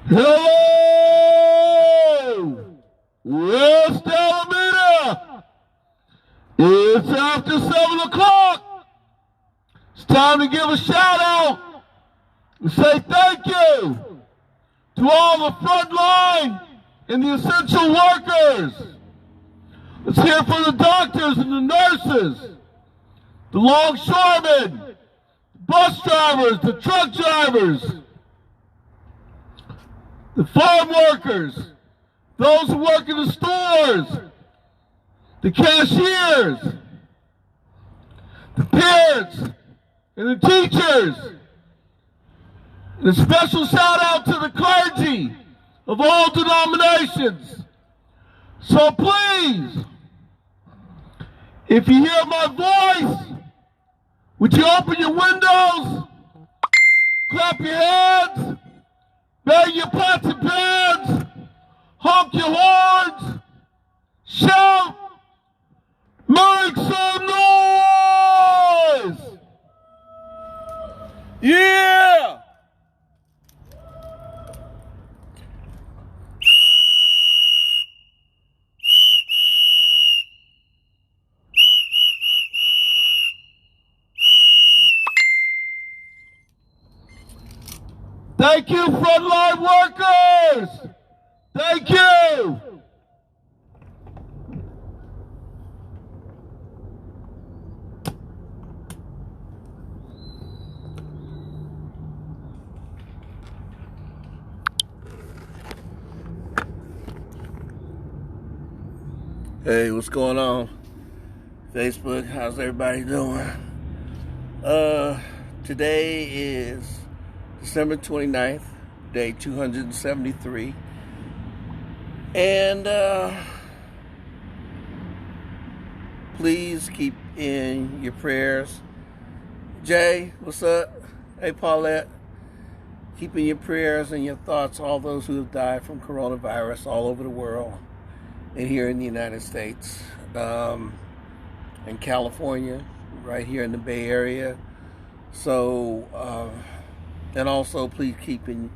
Hello, West Alameda. It's after 7 o'clock. It's time to give a shout out and say thank you to all the frontline and the essential workers. Let's hear from the doctors and the nurses, the longshoremen, the bus drivers, the truck drivers, the farm workers, those who work in the stores, the cashiers, the parents, and the teachers. And a special shout out to the clergy of all denominations. So please, if you hear my voice, would you open your windows, clap your hands, bang your pots and pans, honk your horns, shout, make some noise! Yeah! Thank you, frontline workers! Thank you! Hey, what's going on? Facebook, how's everybody doing? Today is December 29th, day 273. And please keep in your prayers. Jay, what's up? Hey, Paulette. Keep in your prayers and your thoughts all those who have died from coronavirus all over the world and here in the United States. In California, right here in the Bay Area. So, and also please keep in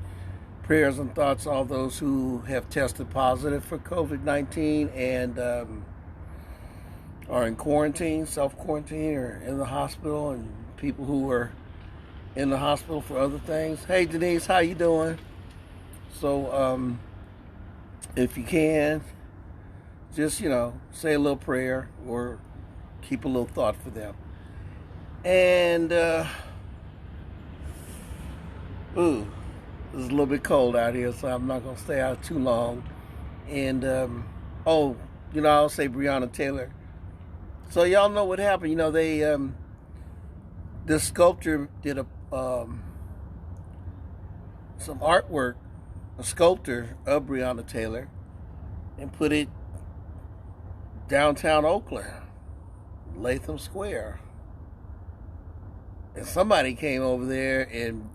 prayers and thoughts all those who have tested positive for COVID-19 and are in quarantine, self-quarantine, or in the hospital, and people who are in the hospital for other things. Hey, Denise, how you doing? So, if you can, just, say a little prayer or keep a little thought for them. And, it's a little bit cold out here, so I'm not going to stay out too long. And, I'll say Breonna Taylor. So y'all know what happened. They, this sculptor did some artwork, a sculptor of Breonna Taylor, and put it downtown Oakland, Latham Square. And somebody came over there and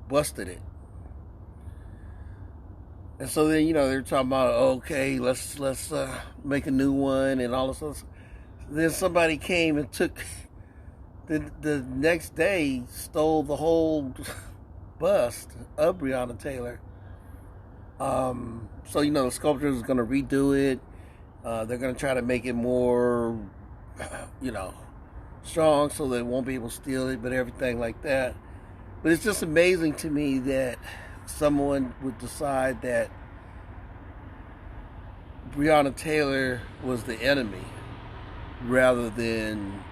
busted it. And so then, they're talking about, okay, let's make a new one and all this stuff. Then somebody came and took, the next day, stole the whole bust of Breonna Taylor. So, the sculptor is going to redo it. They're going to try to make it more, strong so they won't be able to steal it, but everything like that. But it's just amazing to me that someone would decide that Breonna Taylor was the enemy rather than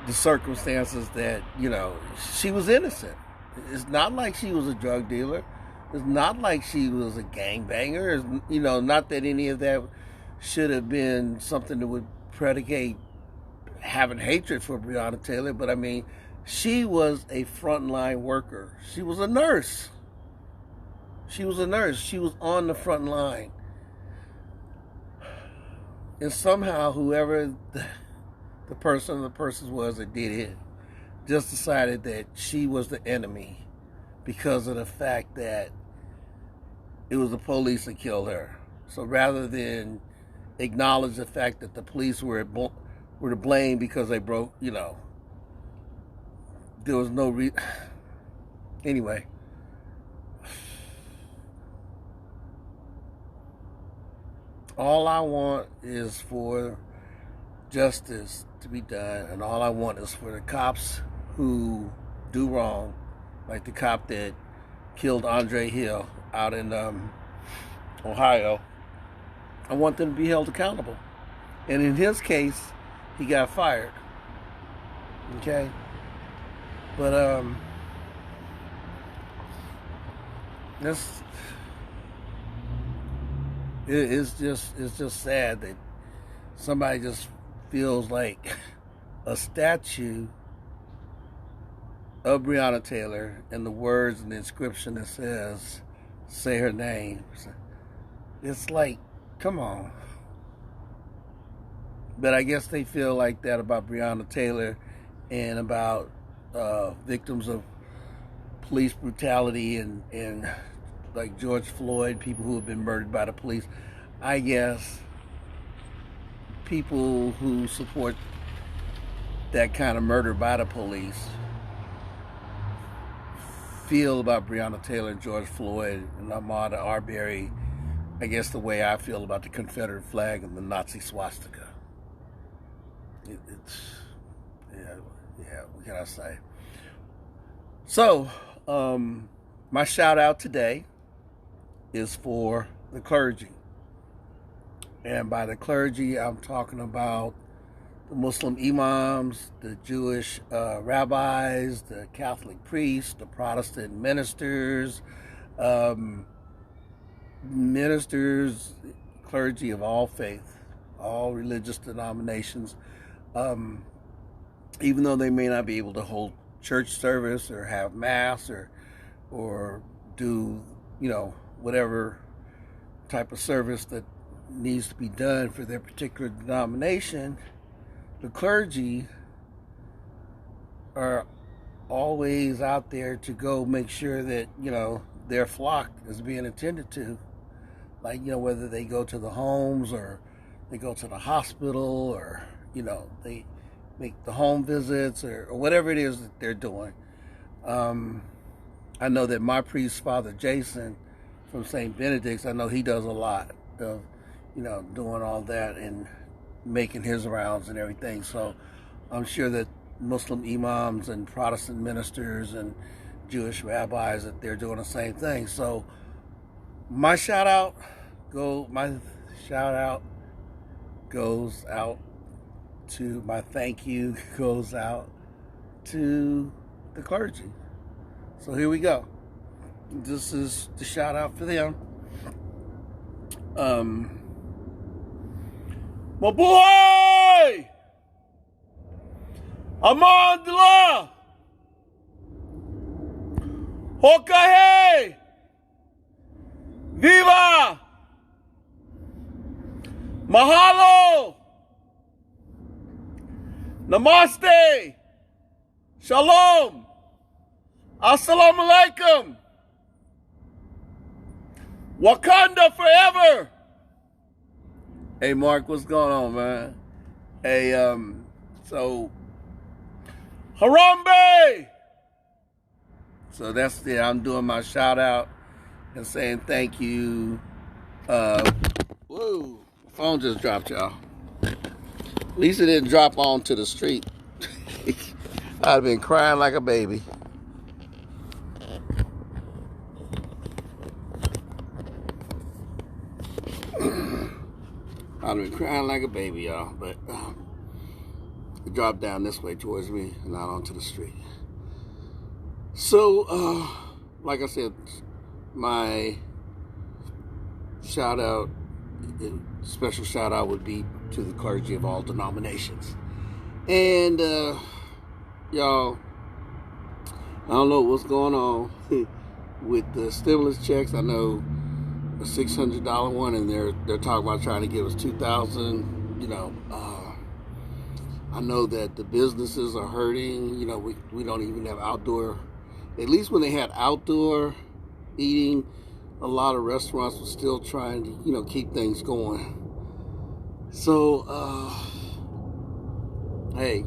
the circumstances that, she was innocent. It's not like she was a drug dealer. It's not like she was a gangbanger. It's, not that any of that should have been something that would predicate having hatred for Breonna Taylor. But, she was a frontline worker. She was a nurse. She was on the front line. And somehow whoever the person was that did it just decided that she was the enemy because of the fact that it was the police that killed her. So rather than acknowledge the fact that the police were to blame because they broke, there was no anyway. all I want is for justice to be done, and all I want is for the cops who do wrong, like the cop that killed Andre Hill out in Ohio. I want them to be held accountable. And in his case, he got fired. Okay? But this it's just sad that somebody just feels like a statue of Breonna Taylor and the words and the inscription that says, say her name. It's like, come on. But I guess they feel like that about Breonna Taylor and about victims of police brutality and like George Floyd, people who have been murdered by the police. I guess people who support that kind of murder by the police feel about Breonna Taylor and George Floyd and Ahmaud Arbery, I guess the way I feel about the Confederate flag and the Nazi swastika. What can I say? So, my shout out today is for the clergy. And by the clergy, I'm talking about the Muslim imams, the Jewish rabbis, the Catholic priests, the Protestant ministers, clergy of all faith, all religious denominations, even though they may not be able to hold church service or have mass or do, whatever type of service that needs to be done for their particular denomination, the clergy are always out there to go make sure that, their flock is being attended to. Like, whether they go to the homes or they go to the hospital or, they make the home visits or whatever it is that they're doing. I know that my priest, Father Jason from St. Benedict's, I know he does a lot of, doing all that and making his rounds and everything. So I'm sure that Muslim imams and Protestant ministers and Jewish rabbis, that they're doing the same thing. So my shout out goes out to, my thank you goes out to the clergy. So here we go. This is the shout out for them. My boy Amandla Hokahe Viva Mahalo Namaste Shalom Assalamu alaikum Wakanda forever. Hey Mark, what's going on, man? Hey, so Harambe. So that's it. I'm doing my shout out and saying thank you. Whoa, my phone just dropped, y'all. At least it didn't drop onto the street. I'd have been crying like a baby. I've been crying like a baby, y'all, but it dropped down this way towards me, not onto the street. So, like I said, my shout out, special shout out would be to the clergy of all denominations. And, y'all, I don't know what's going on with the stimulus checks. I know a $600 one, and they're talking about trying to give us $2,000. I know that the businesses are hurting. We don't even have outdoor. At least when they had outdoor eating, a lot of restaurants were still trying to keep things going. So hey,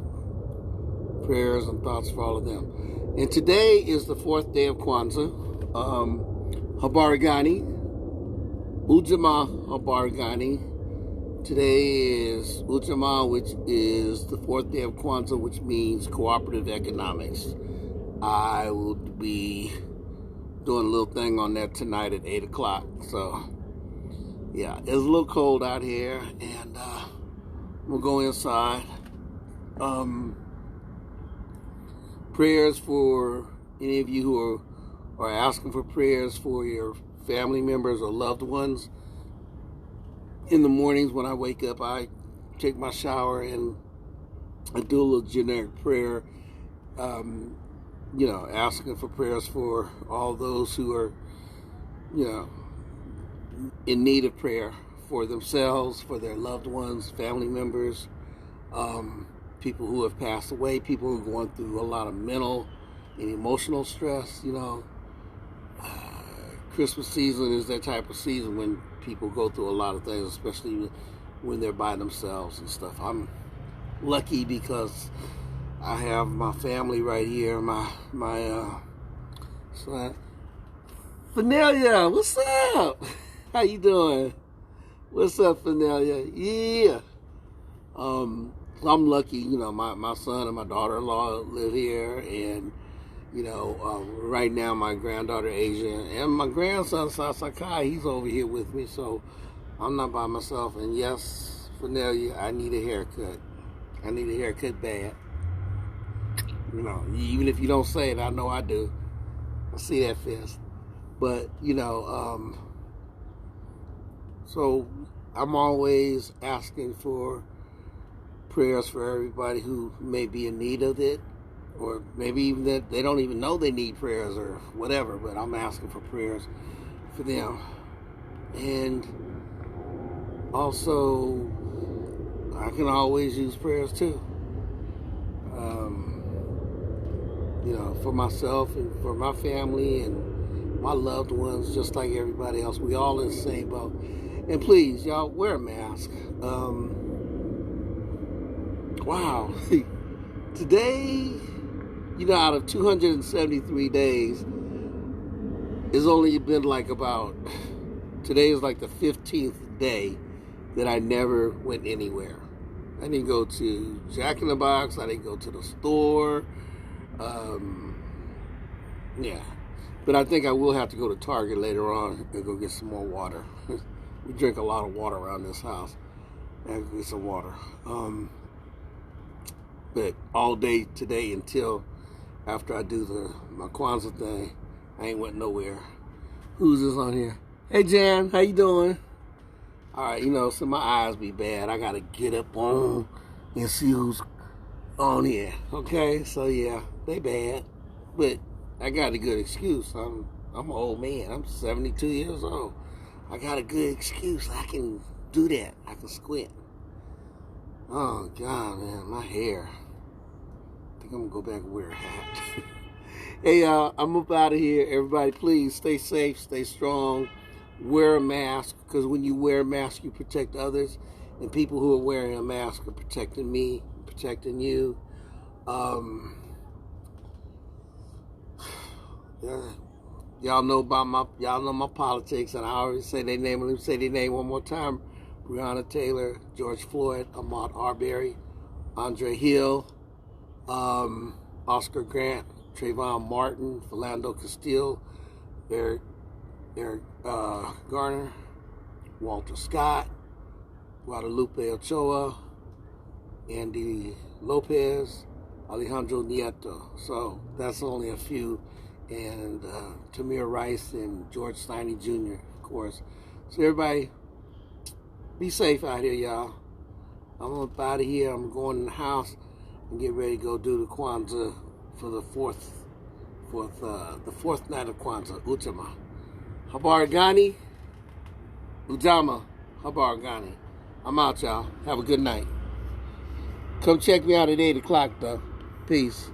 prayers and thoughts for all of them. And today is the 4th day of Kwanzaa. Habarigani. Ujama Habarigani, Today is Utama, which is the fourth day of Kwanzaa, which means cooperative economics. I will be doing a little thing on that tonight at 8 o'clock. So, yeah, it's a little cold out here, and we'll go inside. Prayers for any of you who are asking for prayers for your family members or loved ones. In the mornings when I wake up, I take my shower and I do a little generic prayer, asking for prayers for all those who are, in need of prayer for themselves, for their loved ones, family members, people who have passed away, people who are going through a lot of mental and emotional stress. Christmas season is that type of season when people go through a lot of things, especially when they're by themselves and stuff. I'm lucky because I have my family right here. My son, Finelia, what's up? How you doing? What's up, Finelia? Yeah. I'm lucky. My son and my daughter-in-law live here, and right now my granddaughter Asia and my grandson Sakai, he's over here with me, so I'm not by myself. And yes, Finelia, I need a haircut. I need a haircut bad. Even if you don't say it, I know I do. I see that fist. But, so I'm always asking for prayers for everybody who may be in need of it, or maybe even that they don't even know they need prayers or whatever, but I'm asking for prayers for them. And also, I can always use prayers too. For myself and for my family and my loved ones, just like everybody else. We all in the same boat. And please, y'all, wear a mask. Wow. Today, out of 273 days, it's only been today is like the 15th day that I never went anywhere. I didn't go to Jack in the Box. I didn't go to the store. But I think I will have to go to Target later on and go get some more water. We drink a lot of water around this house. I have to get some water. But all day today until after I do my Kwanzaa thing, I ain't went nowhere. Who's this on here? Hey, Jan, how you doing? All right, so my eyes be bad. I got to get up on and see who's on here, okay? So, yeah, they bad. But I got a good excuse. I'm an old man. I'm 72 years old. I got a good excuse. I can do that. I can squint. Oh, God, man, my hair. I think I'm going to go back and wear a hat. Hey, y'all, I'm up out of here. Everybody, please stay safe, stay strong. Wear a mask, because when you wear a mask, you protect others. And people who are wearing a mask are protecting me, protecting you. Y'all know my politics, and I always say their name. Let me say their name one more time: Breonna Taylor, George Floyd, Ahmaud Arbery, Andre Hill, Oscar Grant, Trayvon Martin, Philando Castile, Eric Garner, Walter Scott, Guadalupe Ochoa, Andy Lopez, Alejandro Nieto. So that's only a few. And Tamir Rice and George Steiny Jr., of course. So everybody, be safe out here, y'all. I'm up out of here. I'm going in the house and get ready to go do the Kwanzaa for the fourth night of Kwanzaa, Utama. Habaragani, Udama, Habaragani. I'm out, y'all. Have a good night. Come check me out at 8 o'clock, though. Peace.